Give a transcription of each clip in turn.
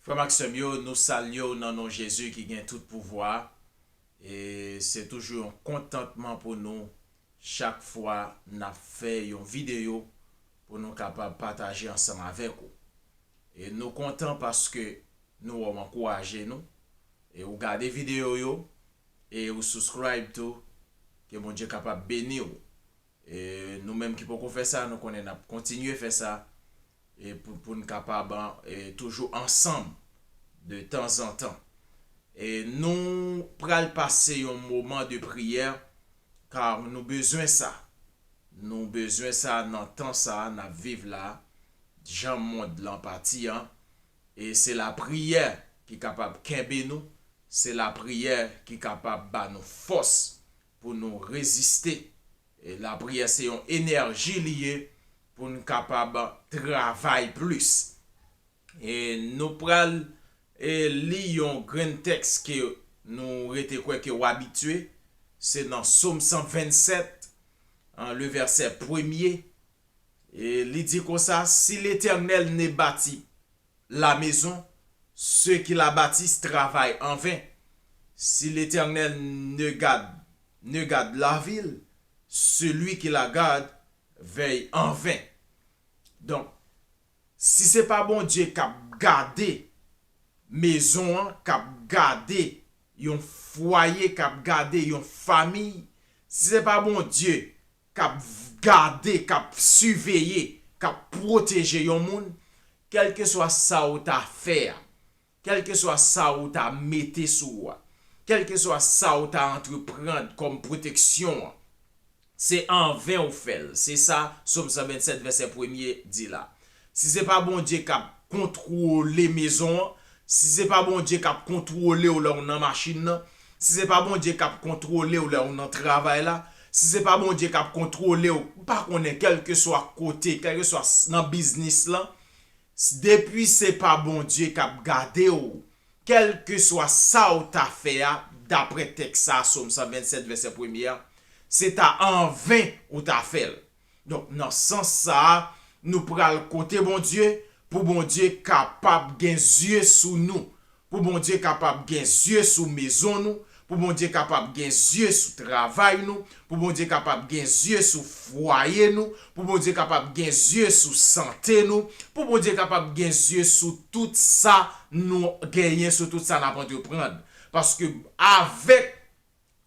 Frère Maxime, nous saluons dans nom Jésus qui gagne tout pouvoir. Et c'est toujours un contentement pour nous chaque fois nous fait une vidéo pour nous capables de partager ensemble avec vous. Et nous contents parce que nous avons encouragé nous. Et vous regardez la vidéo et vous subscribe tout. Que mon Dieu est capable de bénir. Et nous-mêmes qui pouvons faire ça, nous connaissons continuer à faire ça. Et pour nous capables et toujours ensemble de temps en temps. Et nous pral passer un moment de prière car nous besoin ça. Nous besoin ça dans temps ça, nous vivre là, Jean monde l'empathie et c'est la prière qui est capable de kembe nous, c'est la prière qui est capable de nous force pour nous résister. Et la prière c'est une énergie liée pour nous capable de travailler plus. Et nous pral et li un grand texte que nous étions quoi que habitués, c'est dans Psaume 127, le verset 1er. Et il dit comme ça, si l'Éternel ne bâtit la maison, ceux qui la bâtissent travaillent en vain. Si l'Éternel ne garde la ville, celui qui la garde veille en vain. Donc, si c'est pas bon Dieu qui a gardé maison, qui a gardé un foyer, qui a gardé une famille, si c'est pas bon Dieu qui a gardé, qui a surveillé, qui a protégé un monde, quel que soit ça ou ta faire, quel que soit ça ou ta mettez sous, quel que soit ça ou ta entreprendre comme protection, c'est en vain ou fait. C'est ça, Psaume 127, verset 1er dit là. Si c'est pas bon Dieu qui a contrôlé maison, si c'est pas bon Dieu qui a contrôlé ou là on dans machine, si c'est pas bon Dieu qui a contrôlé ou là on dans travail là, si c'est pas bon Dieu qui a contrôlé ou pas qu'on est quel que soit côté, quel que soit dans business là, depuis c'est pas bon Dieu qui a gardé ou quel que soit ça ou ta fait d'après texte ça Psaume 127 verset 1er, c'est à en vain ou ta fait. Donc dans ce sens ça, nous pral côté bon Dieu pour bon Dieu capable gen yeux sous nous, pour bon Dieu capable gen yeux sous maison nous, pour bon Dieu capable gen yeux sous travail nous, pour bon Dieu capable gen yeux sous foyer nous, pour bon Dieu capable gen yeux sous santé nous, pour bon Dieu capable gen yeux sous tout ça nous gagner sur tout ça n'a pas de prendre parce que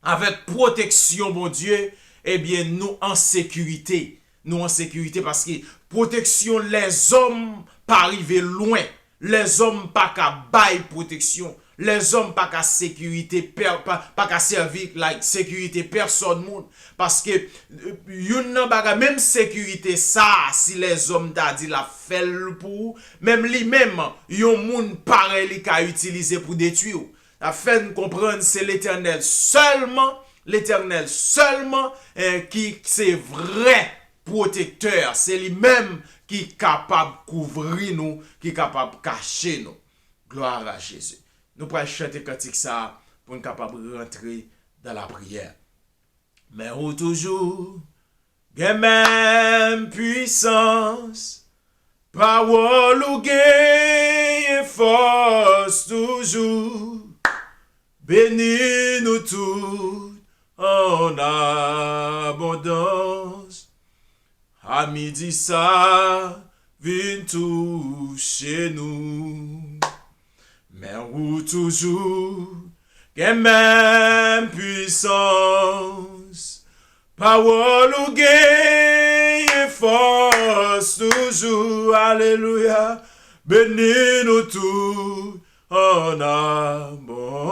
avec protection bon Dieu, eh bien nous en sécurité. Nous en sécurité parce que protection les hommes pas arriver loin, les hommes pas qu'à bail protection, les hommes pas qu'à sécurité pas qu'à servir la sécurité personne monde parce que yon baga même sécurité ça si les hommes t'a dit la fait pour même lui-même yon monde pareil li ka utiliser pour détruire. La fait comprendre c'est l'éternel seulement qui c'est vrai protecteur, c'est lui-même qui est capable de couvrir nous, qui est capable de cacher nous. Gloire à Jésus. Nous pourrons chanter cantique ça pour nous capable de rentrer dans la prière. Mais où toujours, gen même puissance, parole ou gen force toujours, bénis nous tous en abondance. À midi ça, vient toucher nous. Mais où toujours, gen même puissance, parole ou gen force toujours, alléluia, bénis nous tous en abondance.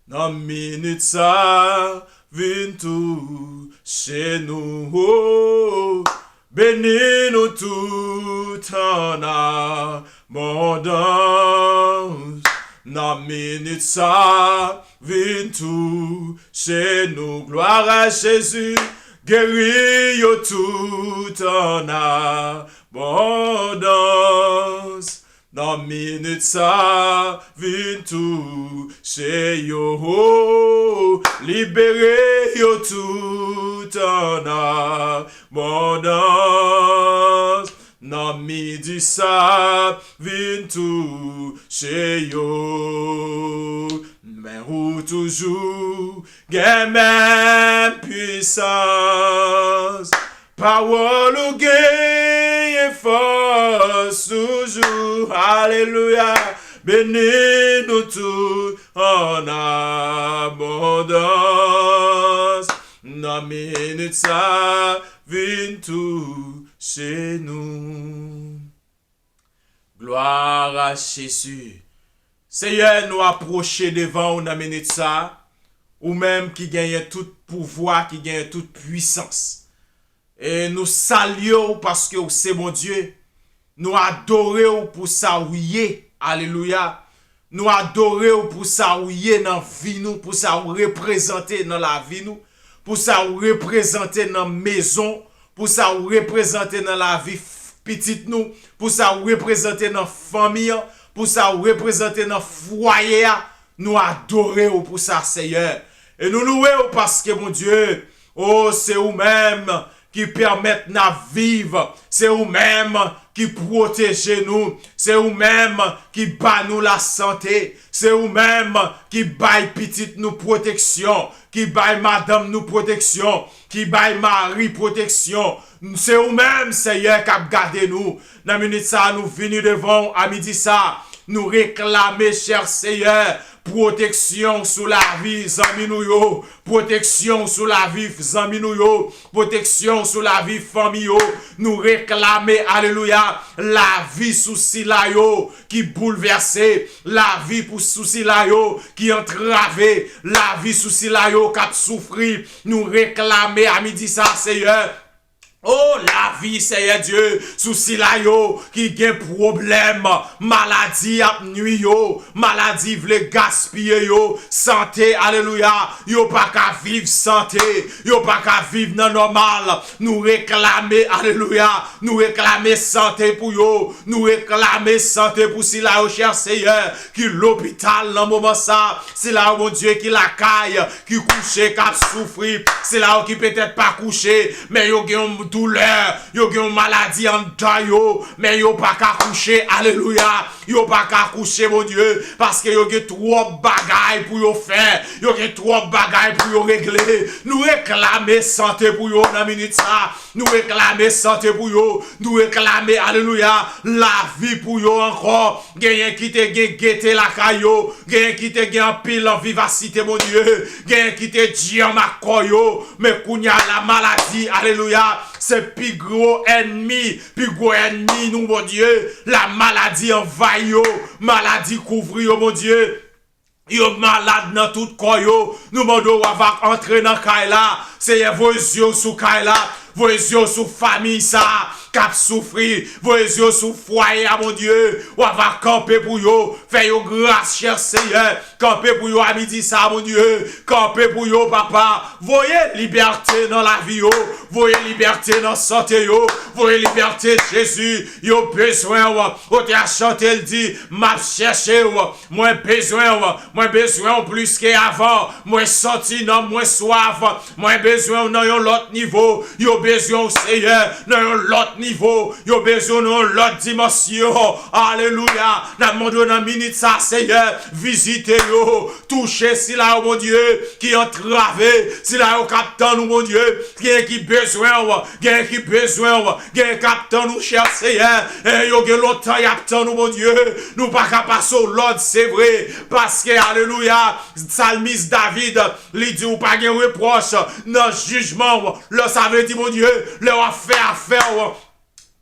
Dans minute ça, vient tout chez nous, oh, bénis nous tout en abondance. Dans minute ça, vient tout chez nous, gloire à Jésus, guéris yo tout en abondance. Dans minute ça, vient tout chez yo, libéré yo tout en abondance. nan midi sa, vin touche yo. Mais ou toujours, gen même puissance. Parole ou gen force toujours. Alléluia. Bénis nous tous en abondance. Nan minute sa, vin touche nous. Gloire à Jésus. Seigneur, nous approcher devant ou nan minute ça, ou même qui gagne tout pouvoir, qui gagne toute puissance. Et nous saluons parce que c'est mon Dieu. Nous adorons pour ça ouïe. Alléluia. Nous adorons pour ça ouïe dans la vie nous, pour ça représenter dans la vie nous, pour ça représenter dans la maison, pour ça représenter dans la vie petite nous, pour ça représenter dans la famille, pour ça représenter dans le foyer. Nous adorons pour ça, Seigneur. Et nous louons parce que, mon Dieu, oh, c'est vous-même qui permettent de vivre. C'est vous-même qui protège nous. C'est vous-même qui bat nous la santé. C'est vous-même qui baille petite nous protection. Qui baille madame nous protection. Qui baille Marie protection. C'est vous-même, Seigneur, qui a gardé nous. Dans la minute ça, nous venons devant à midi ça. Nous réclamer, cher Seigneur, protection sur la vie, zami nou yo. Protection sur la vie, zami nou yo. Protection sur la vie, famille yo. Nous réclamer, alléluia, la vie souci la yo, qui bouleversée. La vie pour souci la yo, qui entravé. La vie souci la yo, qui a souffri. Nous réclamer à midi ça, Seigneur. Oh, la vie, Seigneur Dieu, souci la yo, qui gen problème, maladie ap nuit yo, maladie vle gaspiller yo, santé, alléluia, yo pas qu'à vivre santé, yo pas qu'à vivre nan normal, nous réclamer, alléluia, nous réclamer santé pour yo, nous réclamer santé pour si la yo, cher Seigneur, qui l'hôpital dans moment ça, c'est là où mon Dieu qui la caille, qui couche, qui a souffri, c'est là où qui peut-être pas couché, mais yo gen douleur, yo gen maladie en dedans yo, mais yo pas qu'à coucher, alléluia, yo pas qu'à coucher mon Dieu, parce que yo gen trop bagaille pour yo faire, yo gen trop bagaille pour yo régler, nous réclamer santé pour yo dans minute ça, nous réclamer santé pour yo, nous réclamer, alléluia, la vie pour yo encore, gen qui te gen guetter la caillou, gen qui te gen pile en vivacité mon Dieu, gen qui te dit en makoyo, mais kounya la maladie, alléluia, c'est plus gros ennemi, nous, mon Dieu. La maladie envahit, maladie couvre, mon Dieu. Yo malade dans tout corps, nous demandons à entrer dans Kaila. C'est vos yeux sous Kaila, vos yeux sous famille, ça. Cap souffrir, vos yeux sous foyer, mon Dieu, ou va camper pour yo, faire yo grâce, cher Seigneur, camper pour yo à midi ça, mon Dieu, camper pour yo, papa, voyez liberté dans la vie, yo, voyez liberté dans la santé, yo, voyez liberté, Jésus, yo besoin, ou t'as chanté, il dit, m'a cherché, moins besoin plus qu'avant, moins senti, non, moins soif, moins besoin dans l'autre niveau, yo besoin, Seigneur, dans l'autre niveau, yo besoin de l'autre dimension. Alléluia. Dans le monde, dans minute ça, Seigneur, visitez yo, touchez si là, mon Dieu, qui entravé, si là, au capitaine, mon Dieu, qui besoin, qui besoin, qui capitaine, nous cher Seigneur, et yo, longtemps, y a nous, mon Dieu, nous pas qu'à passer au l'ordre, c'est vrai, parce que, alléluia, Psalmiste David, lui dit, ou pas de reproche, dans jugement, là, ça veut dire, mon Dieu, leur affaire,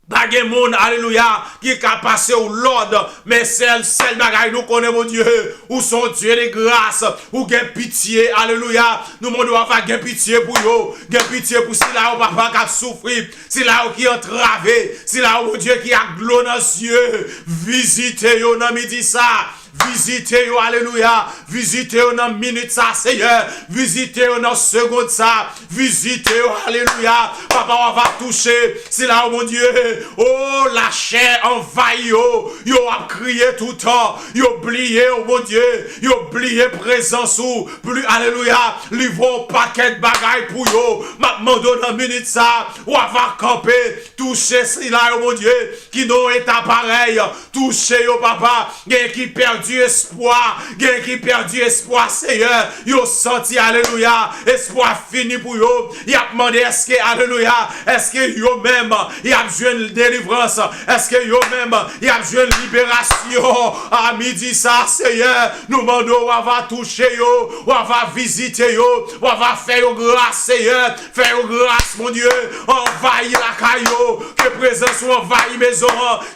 bagay moun, alléluia, qui est passé au Lord, mais celle bagaille nous connaît, mon Dieu, ou son Dieu de grâce, ou gen pitié, alléluia, nous demandons à faire gen pitié pour yo, gen pitié pour si là où papa qui a souffri, si là où qui est entravé, si là où mon Dieu qui a glorieux dans les yeux, visitez yo dans midi ça, Visitez yo, alléluia. Visitez yo dans minute ça, Seigneur. Visitez yo dans seconde ça. Visitez yo, alléluia. Papa, on va toucher. C'est là, oh mon Dieu. Oh, la chair envahit yo. Yo a crié tout le temps. Yo oublié, oh mon Dieu. Yo oublié présence ou. Plus, alléluia. Livre paquet de bagailles pour yo. Maintenant, dans minute ça. On va camper. Toucher, c'est là, oh mon Dieu. Qui n'ont état pareil. Toucher yo, papa. Gen qui perdu espoir. Gen qui perdu espoir, Seigneur. Yo senti, alléluia. Espoir fini pour yo. Y a demandé, est-ce que, alléluia, est-ce que yo même, y a besoin de délivrance. Est-ce que yo même, y a besoin de libération. À midi ça, Seigneur. Nous demandons, on va toucher yo. On va visiter yo. On va faire yo grâce, Seigneur. Faire yo grâce, mon Dieu. Envahir la caillou. Que présence envahit maison.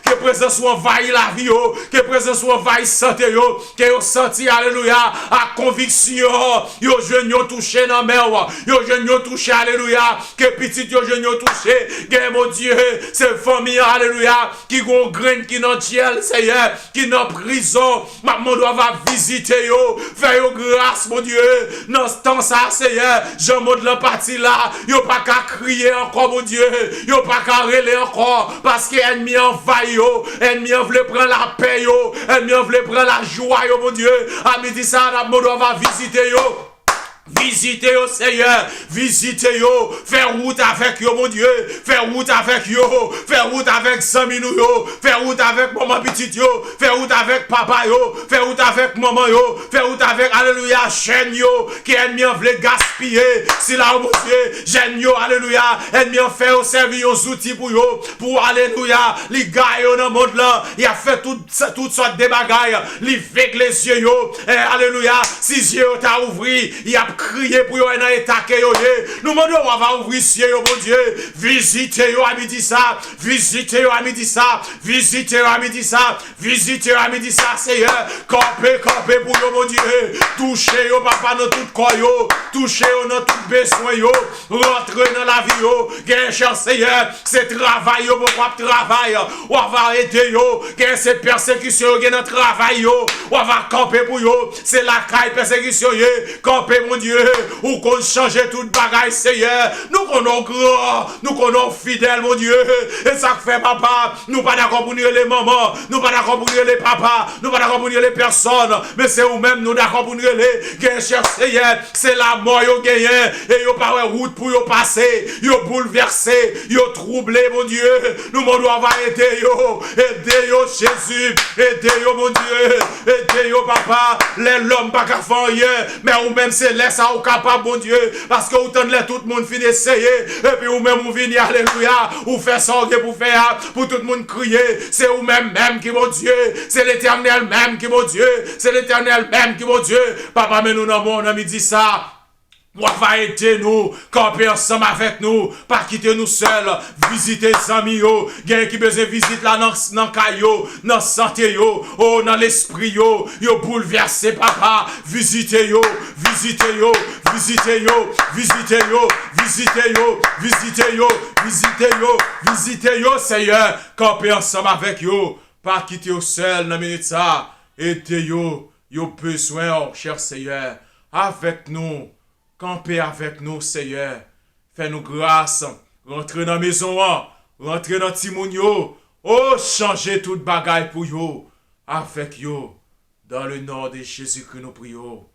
Que présence envahit la vie. Que présence envahit santé. Que yo senti, alléluia, à conviction. Yo jeune yo touché dans mer. Yo jeune yo touché, alléluia. Que petit yo jeune yo touché. Que mon Dieu, c'est famille, alléluia. Qui gon graine, qui dans ciel, Seigneur. Qui dans prison. Maman doit va visiter yo. Faire yo grâce, mon Dieu. Dans ce temps ça, Seigneur. Je monte la partie là. Yo pas qu'à crier encore, mon Dieu. Yo pas qu'à râler encore. Parce que ennemi envahit yo. Ennemi veut prendre la paix yo. Ennemi veut prendre la joie yo, mon Dieu. À midi ça, maman doit va visiter yo. Visitez yo, Seigneur. Visitez yo. Faire route avec yo, mon Dieu. Faire route avec yo. Faire route avec Sami nou yo. Faire route avec maman petite yo. Faire route avec papa yo. Faire route avec maman yo. Faire route avec, alléluia, chaîne yo. Qui ennemi en veut gaspiller. Si là, mon Dieu, j'aime yo, alléluia. Ennemi en fait au servir aux outils pour yo. Pour, alléluia, les gars yo dans le monde là. Il a fait toutes sortes de bagailles. Les avec les yeux yo. Alléluia. Si yeux t'a ouvri, il a crier pour yo en état que yo. Nous demandons, on va ouvrir ciel yo, mon Dieu. Visitez yo à midi ça. Visitez yo à midi ça. Visitez yo à midi ça. Visitez yo à midi ça, Seigneur. Campez pour yo, mon Dieu. Touchez yo, papa, dans tout corps yo. Touchez yo dans tout besoin yo. Rentrez dans la vie yo. Gen cher Seigneur, c'est travail yo, pour travail. On va aider yo. Gen c'est persécution yo, gen dans travail yo. On va camper pour yo. C'est la caille persécution yo. Camper, mon Dieu. Ou qu'on change toute bagaille, Seigneur. Nous connaissons grand, nous connaissons fidèles, mon Dieu. Et ça fait papa, nous pas d'accord pour les mamans, nous pas d'accord pour les papas, nous pas d'accord pour les personnes, mais c'est nous-mêmes, nous d'accord pour les cher Seigneur. C'est la mort yo gagné, et yo pas route pour yo passer, yo bouleversé, yo troublé, mon Dieu. Nous m'en doit aider yo, Jésus, aider yo, mon Dieu, aider yo, papa. L'homme pas qu'à faire rien, mais ou même c'est laisse ça ou capable, mon Dieu, parce que autant de tout le monde finit essayer, et puis ou même ou vini, alléluia, ou faire sorgue pour faire, pour tout le monde crier, c'est ou même qui, mon Dieu, c'est l'éternel même qui, mon Dieu, c'est l'éternel même qui, mon Dieu, papa, mais nous dans mon ami dit ça. On va aider nous, camper ensemble avec nous, pas quitter nous seuls, visiter les amis yo, gen qui besoin visite là dans caillou, dans santé yo, oh dans l'esprit yo, yo bouleversé papa, visiter yo, visiter yo, visiter yo, visiter yo, visiter yo, visiter yo, visiter yo, visiter yo, Seigneur, camper ensemble avec yo, pas quitter yo seul dans minute ça, aider yo, yo besoin, oh, cher Seigneur, avec nous. Campez avec nous, Seigneur. Fais-nous grâce. Rentrez dans la maison. Rentrez dans Timoun yo. Oh, changez toute bagaille pour yo. Avec yo. Dans le nom de Jésus-Christ, nous prions.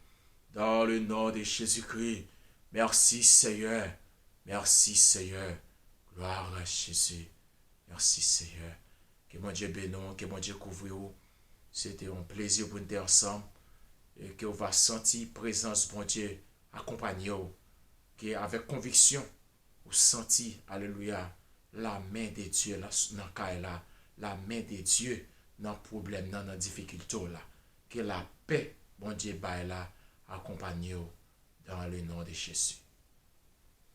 Dans le nom de Jésus-Christ. Merci, Seigneur. Merci, Seigneur. Gloire à Jésus. Merci, Seigneur. Que mon Dieu bénisse, que mon Dieu couvre vous. C'était un plaisir pour nous être ensemble. Et que vous va sentir présence, mon Dieu. Accompagnez-vous, qui avec conviction, vous sentez, alléluia, la main de Dieu dans le là, la main de Dieu dans le problème, dans la difficulté là, que la paix, bon Dieu, là, accompagnez-vous dans le nom de Jésus.